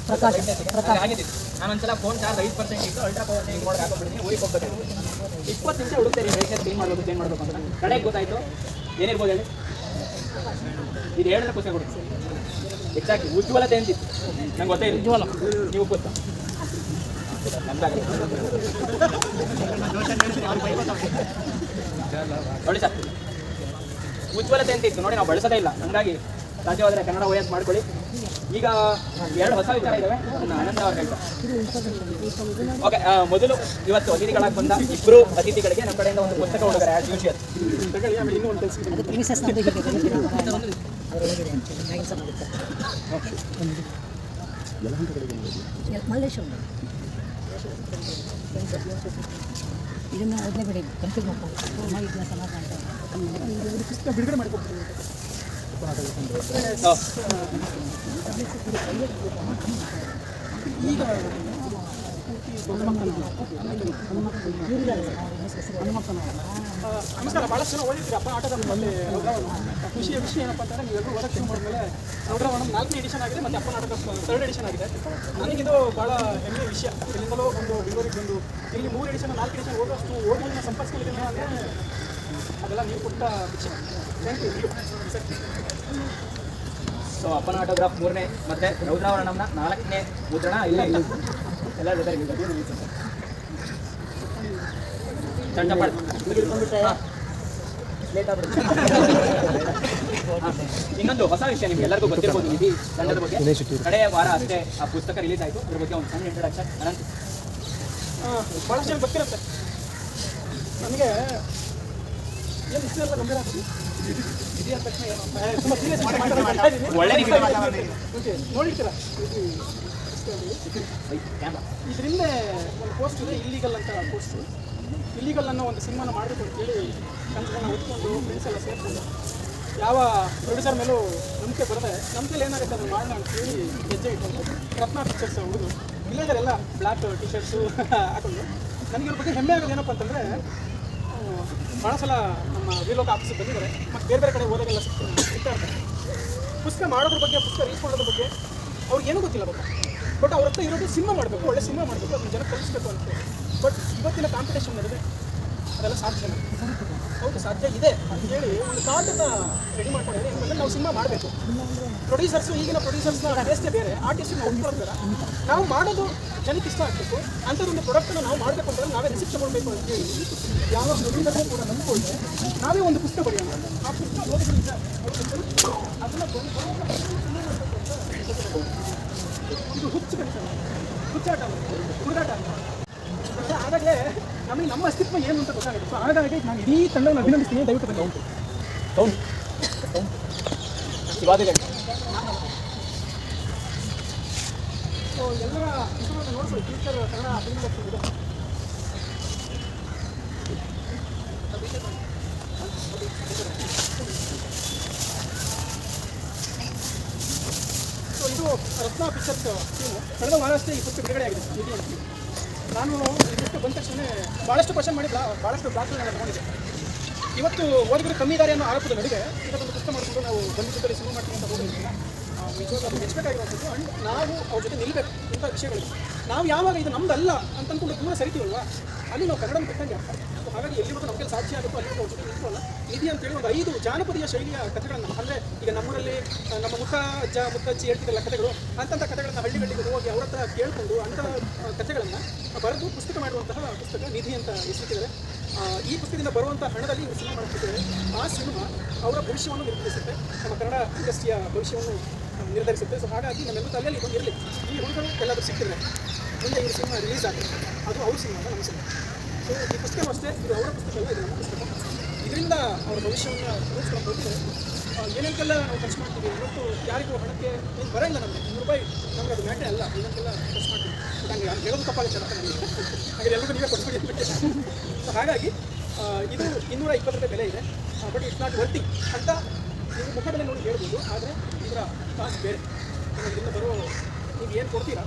ಆಗಿದ್ದು ನಾನೊಂದ್ಸಲ ಫೋನ್ ಚಾರ್ಜ್ 5% ಇತ್ತು, ಅಲ್ಟ್ರಾ ಪವರ್ ಸೇವಿಂಗ್ ಮಾಡಿ ಹಾಕೊಂಡ್ಬಿಡ್ತೀನಿ. ಊರಿಗೆ ಹೋಗ್ಬೇಕು 20 ನಿಮಿಷ ಹುಡುಕ್ತೇನೆ ಬ್ರೈಟ್ನೆಸ್ ಚೇಂಜ್ ಮಾಡಬೇಕು ಅಂತ. ಕಡೆಗೆ ಗೊತ್ತಾಯಿತು ಏನಿರ್ಬೋದು ಹೇಳಿ, ಇದು 7ನೇ ಪುಸ್ತಕ ಕೊಡುತ್ತೆ ಎಕ್ಸಾಕ್ಟ್ಲಿ. ಉಜ್ವಲತೆ ಅಂತಿತ್ತು, ನಂಗೆ ಗೊತ್ತೇ ಇಲ್ಲ. ಉಜ್ವಲ ನೀವು ಗೊತ್ತಾ? ನೋಡಿ ಸರ್, ಉಜ್ವಲತೆ ಅಂತ ಇತ್ತು ನೋಡಿ, ನಾವು ಬಳಸೋದೇ ಇಲ್ಲ. ಹಂಗಾಗಿ ಸಾಧ್ಯವಾದರೆ ಕನ್ನಡ OS ಮಾಡ್ಕೊಳ್ಳಿ. ಈಗ 2 ಹೊಸ ವಿಚಾರ ಇದ್ದಾವೆ, ಆನಂದ ಅವ್ರು ಹೇಳ್ತಾರೆ. ಓಕೆ, ಮೊದಲು ಇವತ್ತು ಅತಿಥಿಗಳಾಗಿ ಬಂದ 2 ಅತಿಥಿಗಳಿಗೆ ನಮ್ಮ ಕಡೆಯಿಂದ ಒಂದು ಪುಸ್ತಕ ಹುಡುಗರೆ ಆ್ಯಸ್ ಯೂಶುವಲ್. ಇದನ್ನು ಓದಲೇ ಬಿಡಿ, ಕನ್ಫ್ಯೂಸ್ ಮಾಡ್ಕೊಂಡು ಸಮಾಧಾನ ಬಿಡುಗಡೆ ಮಾಡಿಕೊಡ್ತೀವಿ. ಈಗ ನಮಸ್ಕಾರ. ಭಾಳಷ್ಟು ಜನ ಓದಿದ್ರಿ ಅಪ್ಪ ಆಟದ ಅಲ್ಲಿ ಖುಷಿಯ ವಿಷಯ ಏನಪ್ಪ ಅಂತಂದರೆ, ನೀವೆಲ್ಲರೂ ಓದಕ್ಕೆ ಶುರು ಮಾಡಿದ್ಮೇಲೆ ರೌದ್ರವರ್ಣಂ 4ನೇ ಎಡಿಷನ್ ಆಗಿದೆ ಮತ್ತು ಅಪ್ಪ ನಾಟಕ 3rd ಎಡಿಷನ್ ಆಗಿದೆ. ನನಗಿದು ಭಾಳ ಹೆಮ್ಮೆಯ ವಿಷಯ. ಇಲ್ಲಿಂದಲೂ ಒಂದು ಬೆಂಗಳೂರಿಗೆ ಬಂದು ಇಲ್ಲಿ 3 ಎಡಿಷನ್ 4 ಎಡಿಷನ್ ಓದೋಷ್ಟು ಓದೋದನ್ನ ಸಂಪರ್ಕಿಸಲಿಲ್ಲ ಅಂದರೆ ಅದೆಲ್ಲ ನೀವು ಕೊಟ್ಟ ವಿಷಯ. Thank you. ಸೊ ಅಪ್ಪನ ಆಟೋಗ್ರಾಫ್ 3ನೇ ಮತ್ತು ರೌದ್ರಾವರಣಂನ 4ನೇ ಮುದ್ರಣ ಇಲ್ಲೇ ಇಲ್ಲ. ಎಲ್ಲ ಜೊತೆ ಇನ್ನೊಂದು ಹೊಸ ವಿಷಯ ನಿಮ್ಗೆ ಎಲ್ಲರಿಗೂ ಗೊತ್ತಿರ್ಬೋದು, ನಿಧಿ ತಂಡದ ಬಗ್ಗೆ. ಕಡೆಯ ವಾರ ಅಷ್ಟೇ ಆ ಪುಸ್ತಕ ರಿಲೀಸ್ ಆಯಿತು. ಅದ್ರ ಬಗ್ಗೆ ಒಂದು ಸಣ್ಣ ಇಂಟ್ರೊಡಕ್ಷನ್. ಅನಂತ ಭಾಳಷ್ಟು ಜನ ಗೊತ್ತಿರುತ್ತೆ. ನನಗೆ ಏನು ಇಷ್ಟೆಲ್ಲ ಗಂಭೀರ ಇದೆಯ ತಕ್ಷಣ ತುಂಬ ಸೀರಿಯಸ್ ಒಳ್ಳೆ ನೋಡಿರ್ತೀರ. ಇದರಿಂದ ಒಂದು ಪೋಸ್ಟ್ ಇದೆ, ಇಲ್ಲಿಗಲ್ ಅಂತ ಪೋಸ್ಟ್. ಇಲ್ಲಿಗಲ್ ಅನ್ನೋ ಒಂದು ಸಿನಿಮಾನ ಮಾಡಬೇಕು ಅಂತೇಳಿ ಕನಸನ್ನು ಹೊತ್ಕೊಂಡು ಫ್ರೆಂಡ್ಸ್ ಎಲ್ಲ ಸೇರಿಕೊಂಡು ಯಾವ ಪ್ರೊಡ್ಯೂಸರ್ ಮೇಲೂ ನಂಬಿಕೆ ಬರದೆ ನಮ್ಮ ಕೈಲಿ ಏನಾಗುತ್ತೆ ಅದನ್ನು ಮಾಡೋಣ ಅಂತೇಳಿ ಹೆಜ್ಜೆ ಇಟ್ಕೊಂಡು ರತ್ನ ಪಿಕ್ಚರ್ಸ್ ಹುಡುಗರು ವಿಲೇಜರೆಲ್ಲ ಬ್ಲ್ಯಾಕ್ ಟಿ ಶರ್ಟ್ಸು ಹಾಕೊಂಡು. ನನಗೆ ಇದ್ರ ಬಗ್ಗೆ ಹೆಮ್ಮೆ ಆಗೋದು ಏನಪ್ಪ ಅಂತಂದರೆ, ಭಾಳ ಸಲ ನಮ್ಮ ವಿಲೋಕ ಆಫೀಸಿಗೆ ಬಂದಿದ್ದಾರೆ ಮತ್ತು ಬೇರೆ ಬೇರೆ ಕಡೆ ಓದಾಗೆಲ್ಲ ಸಿಗ್ತಾ ಇರ್ತಾರೆ. ಪುಸ್ತಕ ಮಾಡೋದ್ರ ಬಗ್ಗೆ, ಪುಸ್ತಕ ರೀಚ್ ಮಾಡೋದ್ರ ಬಗ್ಗೆ ಅವ್ರಿಗೆ ಏನೂ ಗೊತ್ತಿಲ್ಲ ಗೊತ್ತಾ. ಬಟ್ ಅವ್ರ ಹತ್ರ ಇರೋದು ಸಿನಿಮಾ ಮಾಡಬೇಕು, ಒಳ್ಳೆ ಸಿನಿಮಾ ಮಾಡಬೇಕು, ಅದನ್ನ ಜನ ಕಲಿಸ್ಬೇಕು ಅಂತ. ಬಟ್ ಇವತ್ತಿನ ಕಾಂಪಿಟೇಷನ್ ನಡೆದಿದೆ, ಅದೆಲ್ಲ ಸಾಧ್ಯನಾ? ಹೌದು ಸಾಧ್ಯ ಇದೆ ಅಂತೇಳಿ ಒಂದು ಕಾರ್ಡನ್ನು ರೆಡಿ ಮಾಡ್ಕೊಂಡಿದ್ದಾರೆ. ಯಾಕಂದರೆ ನಾವು ಸಿನಿಮಾ ಮಾಡಬೇಕು. ಪ್ರೊಡ್ಯೂಸರ್ಸು, ಈಗಿನ ಪ್ರೊಡ್ಯೂಸರ್ಸ್ನ ಟೇಸ್ಟೇ ಬೇರೆ, ಆರ್ಟಿಸ್ಟಿಗೆ ನಾವು ಉಟ್ಕೊಳ್ಬೇಡ. ನಾವು ಮಾಡೋದು ಜನಕ್ಕೆ ಇಷ್ಟ ಆಗಬೇಕು. ಅಂಥದ್ದೊಂದು ಪ್ರಾಡಕ್ಟನ್ನು ನಾವು ಮಾಡಬೇಕು ಅಂತಂದ್ರೆ ನಾವೇ ರಿಸಿಪ್ಟ್ ತಗೊಳ್ಬೇಕು ಅಂತೇಳಿ ಯಾವ ಪ್ರೊಡ್ಯೂಸರ್ಗೂ ಕೂಡ ನಂಬಿಕೊಂಡ್ರೆ ನಾವೇ ಒಂದು ಪುಸ್ತಕ ಬರೆಯೋಣ. ಆ ಪುಸ್ತಕ ಓದಿದ್ರೆ ಅದನ್ನು ಇದು ಹುಚ್ಚು ಕಲಿಸಲ್ಲ, ಹುಚ್ಚಾಟ, ಹುಡುಗಾಟ ಅಂತ. ಹಾಗಾಗಲೇ ನಮಗೆ ನಮ್ಮ ಅಸ್ತಿತ್ವ ಏನು ಅಂತ ಗೊತ್ತಾಗುತ್ತೆ. ಸೊ ಹಾಗಾಗಿ ನಾನು ಇಡೀ ತಂಡವನ್ನು ಅಭಿನಂದಿಸ್ತೀನಿ. ದಯವಿಟ್ಟು ಬಂದು ಉಂಟು ಸೊ ಎಲ್ಲರ ಇದನ್ನು ನೋಡ್ಕೊಳ್ಳಿ. ಫ್ಯೂಚರ್ ಕನ್ನಡ ಅಭಿನಂದಿಸ್ತೀನಿ ಇದೆ. ಸೊ ಇದು ರತ್ನ ಪಿಕ್ಚರ್ಸ್ ಟೀಮು. ಕಳೆದ ವಾರ ಅಷ್ಟೇ ಈ ಪುಸ್ತಕ ಬಿಡುಗಡೆ ಆಗಿದೆ. ನಾನು ಈ ಪುಸ್ತಕ ಬಂದ ತಕ್ಷಣ ಭಾಳಷ್ಟು ಕ್ವಶನ್ ಮಾಡಿ ಭಾಳಷ್ಟು ಬ್ಲಾಕ್ಗಳನ್ನ ತಗೊಂಡಿದ್ದೆ. ಇವತ್ತು ಓದಿದ್ರೆ ಕಮ್ಮಿ ಇದ್ದಾರೆ ಅನ್ನೋ ಆರೋಪದ ನಡುವೆ ಇದಕ್ಕೊಂದು ಪುಸ್ತಕ ಮಾಡಿಕೊಂಡು ನಾವು ಬಂದಿದ್ದಲ್ಲಿ ಶುರು ಮಾಡ್ತೀವಿ ಅಂತ ಹೋಗಿದ್ದೀವಿ. ನಿಜವಾಗ್ಲೂ ಅದು ಮೆಚ್ಚಬೇಕಾಗಿರುವಂಥದ್ದು. ಅಂಡ್ ನಾವು ಅವ್ರ ಜೊತೆ ನಿಲ್ಲಬೇಕು ಇಂಥ ವಿಷಯಗಳಿಗೆ. ನಾವು ಯಾವಾಗ ಇದು ನಮ್ದಲ್ಲ ಅಂತ ಅಂದ್ಕೊಂಡು ದೂರ ಸರಿತೀವಲ್ವಾ, ಅಲ್ಲಿ ನಾವು ಕನ್ನಡ ಬಿಟ್ಟಂಗೆ ಅರ್ಥ. ಸೊ ಹಾಗಾಗಿ ಎಲ್ಲಿವರೆಗೂ ನಮಗೆ ಸಾಧ್ಯ ಆಗುತ್ತೋ ಅಲ್ಲಿ ಅವ್ರ ಜೊತೆ ನಿಂತ್ಕೊಳ್ಳೋಣ. ನಿಧಿ ಅಂತೇಳಿ ಒಂದು 5 ಜಾನಪದೀಯ ಶೈಲಿಯ ಕಥೆಗಳನ್ನು, ಅಂದರೆ ಈಗ ನಮ್ಮೂರಲ್ಲಿ ನಮ್ಮ ಮುತ್ತಜ್ಜ ಮುತ್ತಜ್ಜಿ ಹೇಳ್ತಿದ್ದಲ್ಲ ಕಥೆಗಳು, ಅಂಥ ಕಥೆಗಳನ್ನು ಹಳ್ಳಿಗಳಿಗೆ ಹೋಗಿ ಅವ್ರ ಹತ್ರ ಕೇಳಿಕೊಂಡು ಅಂಥ ಕಥೆಗಳನ್ನು ಬರೆದು ಪುಸ್ತಕ ಮಾಡುವಂತಹ ಪುಸ್ತಕ ನಿಧಿ ಅಂತ ಹೆಸರಿಟ್ಟಿದ್ದಾರೆ. ಈ ಪುಸ್ತಕದಿಂದ ಬರುವಂಥ ಹಣದಲ್ಲಿ ಇವರು ಸಿನಿಮಾ ಮಾಡ್ತಿದ್ದಾರೆ. ಆ ಸಿನಿಮಾ ಅವರ ಭವಿಷ್ಯವನ್ನು ನಿರ್ಧರಿಸುತ್ತೆ, ನಮ್ಮ ಕನ್ನಡ ಇಂಡಸ್ಟ್ರಿಯ ಭವಿಷ್ಯವನ್ನು ನಿರ್ಧರಿಸುತ್ತೆ. ಸೊ ಹಾಗಾಗಿ ನಮ್ಮೆಲ್ಲ ತಲೆಯಲ್ಲಿ ಇದೊಂದು ಇರಲಿ, ಈ ಹುಡುಗರು ಎಲ್ಲಾದರೂ ಸಿಕ್ಕಿದ್ರೆ ಮುಂದೆ ಈ ಸಿನಿಮಾ ರಿಲೀಸ್ ಆಗುತ್ತೆ, ಅದು ಅವ್ರ ಸಿನಿಮಾ ನಮ್ಮ ಸಿನಿಮಾ. ಸೊ ಈ ಪುಸ್ತಕ ಅಷ್ಟೇ, ಇದು ಅವರ ಪುಸ್ತಕ ಅಲ್ಲ, ಇದು ನಮ್ಮ ಪುಸ್ತಕ. ಇದರಿಂದ ಅವರ ಭವಿಷ್ಯವನ್ನು ರೂಪಿಸ್ಕೊಂಡು ಹೋಗ್ತಾರೆ. ಏನೇನಕ್ಕೆಲ್ಲ ನಾವು ಖರ್ಚು ಮಾಡ್ತೀವಿ, ಇವತ್ತು ಯಾರಿಗೂ ಹಣಕ್ಕೆ ಏನು ಬರೋಲ್ಲ, ನಮಗೆ ₹100 ನಮ್ಗೆ ಅದು ಮ್ಯಾಟೇ ಅಲ್ಲ, ಇದಕ್ಕೆಲ್ಲ ಖರ್ಚು ಮಾಡ್ತೀವಿ. ಬಟ್ ಹಂಗೆ ಅದು ಹೇಳೋದು ತಪ್ಪಾಗುತ್ತೆ ಅಂತ ನನಗೆ, ಹಾಗೆ ಎಲ್ಲರಿಗೂ ನೀವೇ ಕೊಟ್ಬಿಡಿ ಅಂದ್ಬಿಟ್ಟು. ಸೊ ಹಾಗಾಗಿ ಇದು ₹220 ಬೆಲೆ ಇದೆ, ಬಟ್ ಇಟ್ಸ್ ನಾಟ್ ವರ್ತಿ ಅಂತ ನೀವು ಮುಖದಲ್ಲಿ ನೋಡಿ ಹೇಳ್ಬೋದು. ಆದರೆ ಇದರ ಕಾಸು ಬೇರೆ. ಇದರಿಂದ ಬರೋ ನೀವು ಏನು ಕೊಡ್ತೀರಾ,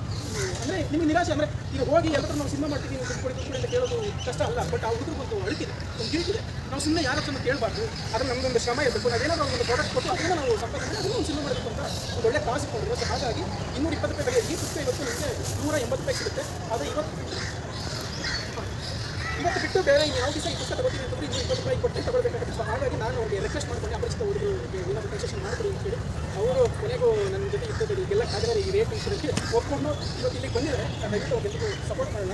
ಅಂದರೆ ನಿಮಗೆ ನಿರಾಶೆ. ಅಂದರೆ ಈಗ ಹೋಗಿ ಎಲ್ಲರೂ ನಾವು ಸಿನಿಮಾ ಮಾಡ್ತೀವಿ, ನೀವು ದುಡ್ಡು ಅಂತ ಕೇಳೋದು ಕಷ್ಟ ಅಲ್ಲ. ಬಟ್ ಆ ಹುಡುಗರು ಒಂದು ಅಳಿತಿದೆ, ಒಂದು ಗಿಲ್ಟಿದೆ. ನಾವು ಸುಮ್ಮನೆ ಯಾರ ಹತ್ರ ಕೇಳಬಾರ್ದು, ಆದರೆ ನಮ್ಮದೊಂದು ಶ್ರಮ ಇರಬೇಕು. ನಾವೇನಾದ್ರೂ ಒಂದು ಪ್ರಾಡಕ್ಟ್ ಕೊಟ್ಟು ಅದನ್ನು ನಾವು ಸಂಪಾದನೆ ಅದನ್ನು ಒಂದು ಸಿನಿಮಾ ಮಾಡಬೇಕು ಅಂತ ಒಂದು ಒಳ್ಳೆ ಕಾಸು ಕೊಡೋದು. ಸೊ ಹಾಗಾಗಿ ₹220 ಬೆಲೆ. ಈ ಪುಸ್ತಕ ಇವತ್ತು ನಿಮಗೆ ₹180 ಸಿಗುತ್ತೆ. ಆದರೆ ಇವತ್ತು ಬಿಟ್ಟು ಬೇರೆ ಯಾವ ದಿವಸ ಈ ಪುಸ್ತಕ ತಗೋತೀವಿ ಅಂತಂದ್ರೆ ₹220 ಕೊಟ್ಟು ತಗೊಳ್ಬೇಕಾಗುತ್ತೆ. ಸೊ ಹಾಗಾಗಿ ನಾನು ಅವ್ರಿಗೆ ರಿಕ್ವೆಸ್ಟ್ ಮಾಡ್ಕೊಂಡು ಅಪರಿಚಿತ ಹುಡುಗರು ಏನಾದರೂ ಕನ್ಸೆಷನ್ ಮಾಡಿಬಿಡಿ ಅಂತೇಳಿ ಅವರು ಕೊನೆಗೂ ನನ್ನ ಜೊತೆ ಇದ್ದದ್ದು ಈಗೆಲ್ಲ ಕಾದರೆ ಈ ರೇಟ್ ವಿಷಯಕ್ಕೆ ಒಪ್ಕೊಂಡು ಇವತ್ತು ಇಲ್ಲಿ ಬಂದಿದ್ದಾರೆ. ದಯವಿಟ್ಟು ಅವ್ರಿಗೆಲ್ಲರಿಗೂ ಸಪೋರ್ಟ್ ಮಾಡೋಣ.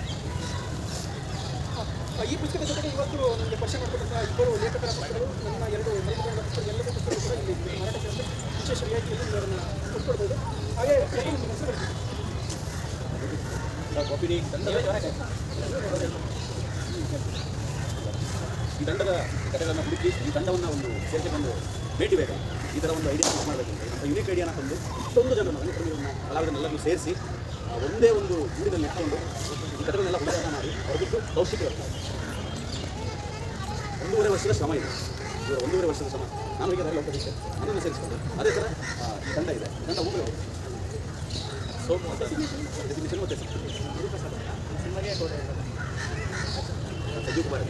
ಈ ಪುಸ್ತಕದ ಜೊತೆಗೆ ಇವತ್ತು ನನಗೆ ಪರಿಚಯ ಮಾಡಿಕೊಟ್ಟಂಥ 2 ಲೇಖಕರ ಪುಸ್ತಕಗಳು, ನನ್ನ 2 ಮೈಲಿಗಲ್ಲ ಪುಸ್ತಕ, ಎಲ್ಲರೂ ಪುಸ್ತಕಗಳು ಕೂಡ ಇಲ್ಲಿ ಮಾರಾಟಕ್ಕೆ ವಿಶೇಷ ರಿಯಾಯಿತಿಯಲ್ಲಿ ನೀವು ಅದನ್ನು ಕೊಟ್ಕೊಳ್ಬೋದು. ಹಾಗೆ ನಿಮಗೆ ಹೆಸರು ಬರ್ತೀವಿ ಈ ತಂಡದ ಕಥೆಗಳನ್ನು ಹುಡುಕಿ ಈ ತಂಡವನ್ನು ಒಂದು ಸೇರಿಸಿಕೊಂಡು ಭೇಟಿ ಬೇಕು, ಈ ಥರ ಒಂದು ಐಡಿಯಾ ಫಿಕ್ಸ್ ಮಾಡಬೇಕು ಅಂತ ಯುನಿಕ್ ಐಡಿಯಾನ ತಂದು ಇಷ್ಟೊಂದು ಜನರನ್ನು ಕಲಾವಿದರನ್ನೆಲ್ಲರೂ ಸೇರಿಸಿ ಒಂದೇ ಒಂದು ಊರಿನಲ್ಲಿ ಇಟ್ಕೊಂಡು ಈ ಕಥೆಗಳನ್ನೆಲ್ಲ ಹುಡುಕಾಟ ಮಾಡಿ ಅವ್ರಿಗೂ ಕೌಶಿಕ ಇರುತ್ತೆ. 1.5 ವರ್ಷದ ಶ್ರಮ ಇದೆ, ಇವರ 1.5 ವರ್ಷದ ಶ್ರಮ. ನಾನು ಈಗ ಅದರಲ್ಲಿ ಒಬ್ಬ ನನ್ನನ್ನು ಸೇರಿಸ್ಕೊಂಡು ಅದೇ ಥರ ಈ ತಂಡ ಇದೆ. ತಂಡ ಊರು ಸೊ ಡೆಸಿಗ್ನೇಷನ್ ಮತ್ತು ಸಿನಿಮಾಗೆ ಸಜೀವ್ ಕುಮಾರ್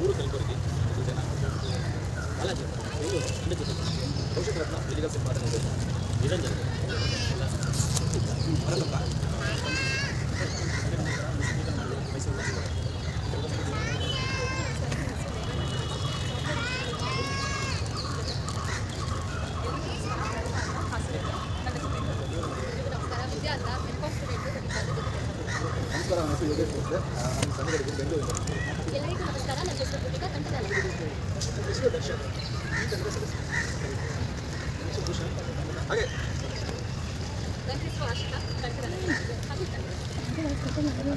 ಊರು ಕಲಬುರಗಿ ಬಾಲಾಜಿ ಕೌಶಿಕ ರತ್ನ ಲೀಗಲ್ ಸಂಪಾದನೆ ನಿರಂಜನ ಭರತಪ್ಪ ನಮಸ್ಕಾರ. ನನ್ನ ಹೆಸರು ಯೋಗೇಶ್ ಅಂತ, ನಮ್ಮ ಸಂಘಟನೆ ಬೆಂಗಳೂರಿನ. ಎಲ್ಲರಿಗೂ ನಮಸ್ಕಾರ. ನನ್ನ ಹೆಸರು ಭೂಮಿಕಾ ಕಂಠದಾಲ. ಹಾಗೆ ನನ್ನ ಹೆಸರು ಆಶಿಕಾ ಕಂಠದಾಲ.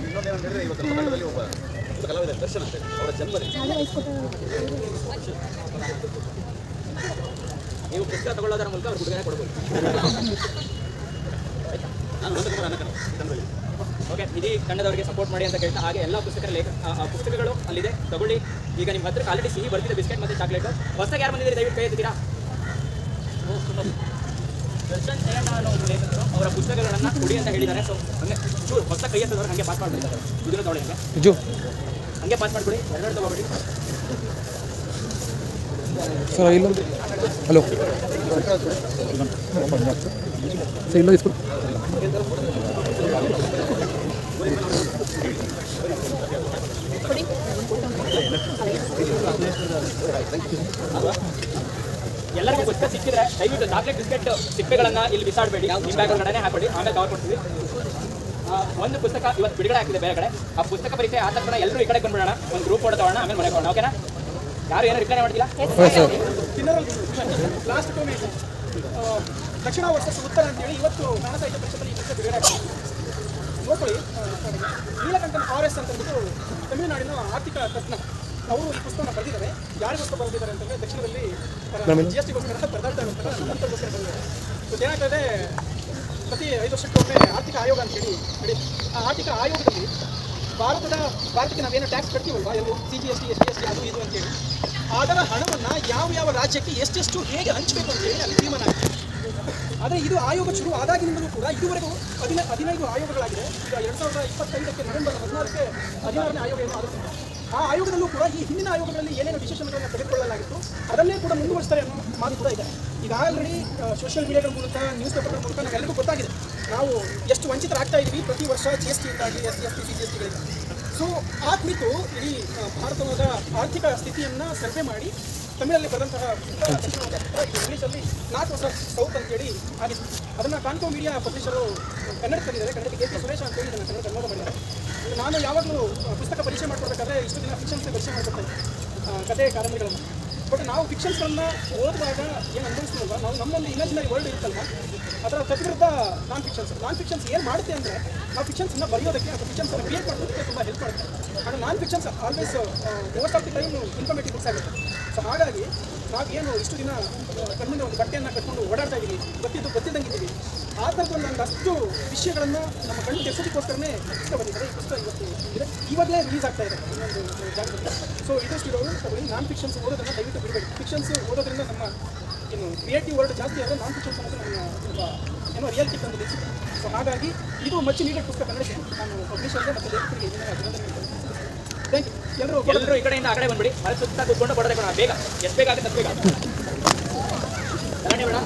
ಇನ್ನೊಂದೇನಂದರೆ ಇವತ್ತು ನಮ್ಮ ತಂಡದಲ್ಲಿ ಒಬ್ಬ ಕಲಾವಿದ ದರ್ಶನ್ ಅಂತ ಅವರ ಜನ್ಮದಿನ. ನೀವು ಪುಸ್ತಕ ತಗೊಳ್ಳೋದರ ಮೂಲಕ ಅವ್ರ ಹುಡುಗನೇ ಕೊಡ್ಬೋದು. ನಾನು ನಂದಕುಮಾರ್ ಅನ್ನಕನ ತಂಡದಲ್ಲಿ. ಓಕೆ, ಇಡೀ ತಂಡದವರಿಗೆ ಸಪೋರ್ಟ್ ಮಾಡಿ ಅಂತ ಕೇಳ್ತಾ, ಹಾಗೆ ಎಲ್ಲ ಪುಸ್ತಕಗಳು ಅಲ್ಲಿದೆ, ತಗೊಳ್ಳಿ. ಈಗ ನಿಮ್ಮ ಹತ್ರಕ್ಕೆ ಆಲ್ರೆಡಿ ಸಿಹಿ ಬರ್ತಿದೆ, ಬಿಸ್ಕೆಟ್ ಮತ್ತು ಚಾಕ್ಲೇಟ್. ಹೊಸದಾಗಿ ಯಾರು ಬಂದಿದ್ದೀರಿ ದಯವಿಟ್ಟು ಕೈ ಎತ್ತೀರಾ? ದರ್ಶನ್ ಜಯಣ್ಣ ಅನ್ನೋ ಒಂದು ಲೇಖಕರು ಅವರ ಪುಸ್ತಕಗಳನ್ನು ಕೊಡಿ ಅಂತ ಹೇಳಿದ್ದಾರೆ. ಸೊ ಹಂಗೆ ಚೂರು ಹೊಸ ಕೈ ಎತ್ತದವ್ರು ಹಾಗೆ ಪಾಸ್ ಮಾಡಿಬಿಡ್ತಾರೆ. ಇದನ್ನು ತಗೊಳ್ಳಿ, ಹಂಗೆ ಪಾಸ್ ಮಾಡಿಬಿಡಿ, 2 ತಗೊಳ್ಬಿಡಿ. ಸರ್ ಇಲ್ಲ, ಹಲೋ ಸರ್ ಇಲ್ಲ ಇಸ್ಕೊ ಎಲ್ಲರಿಗೂ ಪುಸ್ತಕ ಸಿಕ್ಕಿದ್ರೆ ದಯವಿಟ್ಟು ಚಾಕ್ಲೇಟ್ ಬಿಸ್ಕೆಟ್ ಸಿಪ್ಪೆಗಳನ್ನು ಇಲ್ಲಿ ಬಿಸಾಡಬೇಡಿ, ನಿಮ್ಮ ಬ್ಯಾಗ್ ಒಳಗಡೆ ಹಾಕಬೇಡಿ, ಆಮೇಲೆ ಕವರ್ ಕೊಡ್ತೀವಿ. ಒಂದು ಪುಸ್ತಕ ಇವತ್ತು ಬಿಡುಗಡೆ ಆಗ್ತಿದೆ ಬೇರೆ ಕಡೆ. ಆ ಪುಸ್ತಕ ಪರಿಚಯ ಆದ ತಕ್ಷಣ ಎಲ್ಲರೂ ಈ ಕಡೆ ಬಂದ್ಬಿಡೋಣ, ಒಂದು ಗ್ರೂಪ್ ಫೋಟೋ ತಗೋಣ, ಆಮೇಲೆ ಮನೆ ಕೊಡೋಣ. ಓಕೆನಾ? ಯಾರು ಏನೋ ರಿಪ್ಲೈ ಮಾಡ್ತಿಲ್ಲ? Last 2 minutes. ದಕ್ಷಿಣ ವರ್ಸಸ್ ಉತ್ತರ ಅಂತೇಳಿ ಇವತ್ತು ಕನ್ನಡ ಸಾಹಿತ್ಯ ಪರಿಷತ್ತಲ್ಲಿ ಈ ಪುಸ್ತಕ ಬಿಡುಗಡೆ ಆಗ್ತದೆ. ನೋಡ್ಕೊಳ್ಳಿ. ನೀಲಕಂಠನ್ RS ಅಂತಂದ್ಬಿಟ್ಟು ತಮಿಳುನಾಡಿನ ಆರ್ಥಿಕ ತಜ್ಞ, ಅವರು ಈ ಪುಸ್ತಕವನ್ನು ಬರೆದಿದ್ದಾರೆ. ಯಾರಿಗೋಸ್ಕರ ಬರೆದಿದ್ದಾರೆ ಅಂತಂದರೆ ದಕ್ಷಿಣದಲ್ಲಿ GSTಗೋಸ್ಕರ ಪರದಾಡ್ತಾ ನಂತರಗೋಸ್ಕರ ಬರೆದಿದ್ದಾರೆ. ಸೊ ಏನಾಗ್ತದೆ, ಪ್ರತಿ 5 ವರ್ಷಕ್ಕೊಮ್ಮೆ ಆರ್ಥಿಕ ಆಯೋಗ ಅಂತೇಳಿ ನೋಡಿ. ಆ ಆರ್ಥಿಕ ಆಯೋಗದಲ್ಲಿ ಭಾರತಕ್ಕೆ ನಾವೇನು ಟ್ಯಾಕ್ಸ್ ಕಟ್ತೀವಲ್ವಾ, ಎಲ್ಲೂ CGST SGST ಅದು ಇದು ಅಂತೇಳಿ, ಅದರ ಹಣವನ್ನು ಯಾವ ರಾಜ್ಯಕ್ಕೆ ಎಷ್ಟೆಷ್ಟು ಹೇಗೆ ಹಂಚಬೇಕು ಅಂತೇಳಿ ಅಲ್ಲಿ ತೀರ್ಮಾನ ಆಗಿದೆ. ಆದರೆ ಇದು ಆಯೋಗ ಶುರು ಆದಾಗಿನಿಂದಲೂ ಕೂಡ ಇದುವರೆಗೂ 15 ಆಯೋಗಗಳಾಗಿದೆ. ಈಗ 2025 ನವೆಂಬರ್ 14ಕ್ಕೆ 16ನೇ ಆಯೋಗ ಏನು ಆಗುತ್ತೆ. ಆ ಆಯೋಗದಲ್ಲೂ ಕೂಡ ಈ ಹಿಂದಿನ ಆಯೋಗಗಳಲ್ಲಿ ಏನೇನು ಡಿಸಿಷನ್ಗಳನ್ನು ತೆಗೆದುಕೊಳ್ಳಲಾಗಿತ್ತು ಅದನ್ನೇ ಕೂಡ ಮುಂದುವರಿಸ್ತಾರೆ ಅನ್ನೋ ಮಾತು ಕೂಡ ಇದೆ. ಈಗ ಆಲ್ರೆಡಿ ಸೋಷಿಯಲ್ ಮೀಡಿಯಾಗಳ ಮೂಲಕ, ನ್ಯೂಸ್ ಪೇಪರ್ಗಳ ಮೂಲಕ ನಮ್ಮೆಲ್ಲರಿಗೂ ಗೊತ್ತಾಗಿದೆ ನಾವು ಎಷ್ಟು ವಂಚಿತರಾಗ್ತಾ ಇದ್ದೀವಿ ಪ್ರತಿ ವರ್ಷ GST ಇಂದಾಗಿ SC, CGSTಗಳಿಂದ. ಸೊ ಆ ಕುರಿತು ಇಡೀ ಭಾರತದ ಆರ್ಥಿಕ ಸ್ಥಿತಿಯನ್ನು ಸರ್ವೆ ಮಾಡಿ ತಮಿಳಲ್ಲಿ ಬರೆದಂತಹ ಇಂಗ್ಲೀಷಲ್ಲಿ ನಾಟ್ ಹೊಸ ಸೌತ್ ಅಂತೇಳಿ ಆಗಿತ್ತು. ಅದನ್ನು ಕಾನ್ಕೋ ಮೀಡಿಯಾ ಪಬ್ಲಿಷರು ಕನ್ನಡಕ್ಕೆ ತಂದಿದ್ದಾರೆ. ಕನ್ನಡಕ್ಕೆ KP ಸುರೇಶ್ ಅಂತೇಳಿ ಇದನ್ನು ಕನ್ನಡ ಅನುವಾದ ಮಾಡಿದ್ದಾರೆ. ನಾನು ಯಾವಾಗಲೂ ಪುಸ್ತಕ ಪರಿಚಯ ಮಾಡ್ಕೊಳ್ಬೇಕಾದ್ರೆ ಇಷ್ಟು ದಿನ ಫಿಕ್ಷನ್ಸ್ ಪರಿಚಯ ಮಾಡ್ಕೊಳ್ತಾ ಇದ್ದೆ, ಕಥೆ ಕಾದಂಬರಿಗಳನ್ನು. ಬಟ್ ನಾವು ಫಿಕ್ಷನ್ಸ್ಗಳನ್ನ ಓದುವಾಗ ಏನು ಅನುಭವಿಸ್ತೀವಲ್ವ, ನಾವು ನಮ್ಮೊಂದು ಇಮ್ಯಾಜಿನರಿ ವರ್ಲ್ಡ್ ಇರುತ್ತಲ್ವ, ಅದರ ತದ್ವಿರುದ್ಧ ನಾನ್ ಫಿಕ್ಷನ್ಸ್ ಏನು ಮಾಡುತ್ತೆ ಅಂದರೆ ನಾವು ಫಿಕ್ಷನ್ಸನ್ನು ಬರೆಯೋದಕ್ಕೆ ಅಥವಾ ಫಿಕ್ಷನ್ಸನ್ನು ಕ್ರಿಯೇಟ್ ಮಾಡೋದಕ್ಕೆ ತುಂಬ ಹೆಲ್ಪ್ ಮಾಡುತ್ತೆ. ಹಾಗೂ non fictions always most of the time informative books ಆಗುತ್ತೆ. ಸೊ ಹಾಗಾಗಿ ನಾವೇನು ಇಷ್ಟು ದಿನ ಕಣ್ಣಿನ ಒಂದು ಬಟ್ಟೆಯನ್ನು ಕಟ್ಕೊಂಡು ಓಡಾಡ್ತಾ ಇದ್ದೀವಿ, ಗೊತ್ತಿದ್ದಂಗಿದ್ದೀವಿ, ಆ ಥರದ್ದು ಒಂದಷ್ಟು ವಿಷಯಗಳನ್ನು ನಮ್ಮ ಕಣ್ಣು ತೆರೆಸೋದಕ್ಕೋಸ್ಕರನೇ ಪುಸ್ತಕ ಬಂದಿದ್ದಾರೆ. ಈ ಪುಸ್ತಕ ಇವತ್ತು ಇದೆ, ಇವಾಗಲೇ ರಿಲೀಸ್ ಆಗ್ತಾ ಇದೆ ಇನ್ನೊಂದು ಜಾಗದಲ್ಲಿ. ಸೊ ಇದಷ್ಟು ಇರೋರು ತಗೊಳ್ಳಿ. ನಾನ್ ಫಿಕ್ಷನ್ಸ್ ಓದೋದನ್ನು ದಯವಿಟ್ಟು ಬಿಡಬೇಡಿ. ಫಿಕ್ಷನ್ಸ್ ಓದೋದ್ರಿಂದ ನಮ್ಮ ಇನ್ನು ಕ್ರಿಯೇಟಿವ್ ವರ್ಲ್ಡ್ ಜಾಸ್ತಿ ಆದರೆ ನಾನ್ ಫಿಕ್ಷನ್ಸ್ ಅನ್ನೋದು ನಮ್ಮ ಏನೋ ರಿಯಾಲಿಟಿ ತಂದು ನಿಲ್ಲಿಸುತ್ತೆ. ಸೊ ಹಾಗಾಗಿ ಇದು ಮಚ್ ನೀಡೆಡ್ ಪುಸ್ತಕ ಕನ್ನಡಕ್ಕೆ. ನಾನು ಪಬ್ಲಿಷರ್ಗೆ ಮತ್ತು ಲೇಖಕರಿಗೆ ಇದನ್ನು ಅಭಿನಂದನೆ ಮಾಡ್ತೀನಿ. Thank you. ಎಲ್ಲರೂ ಈ ಕಡೆಯಿಂದ ಆ ಕಡೆ ಬಂದ್ಬಿಡಿ. ಮರ ಸುತ್ತ ಕೂತ್ಕೊಂಡು ಕೊಡೋದೇ ಬೇಗ, ಎಷ್ಟು ಬೇಗ ಆಗುತ್ತೆ ಅಷ್ಟು ಬೇಗ. ಧನ್ಯವಾದ.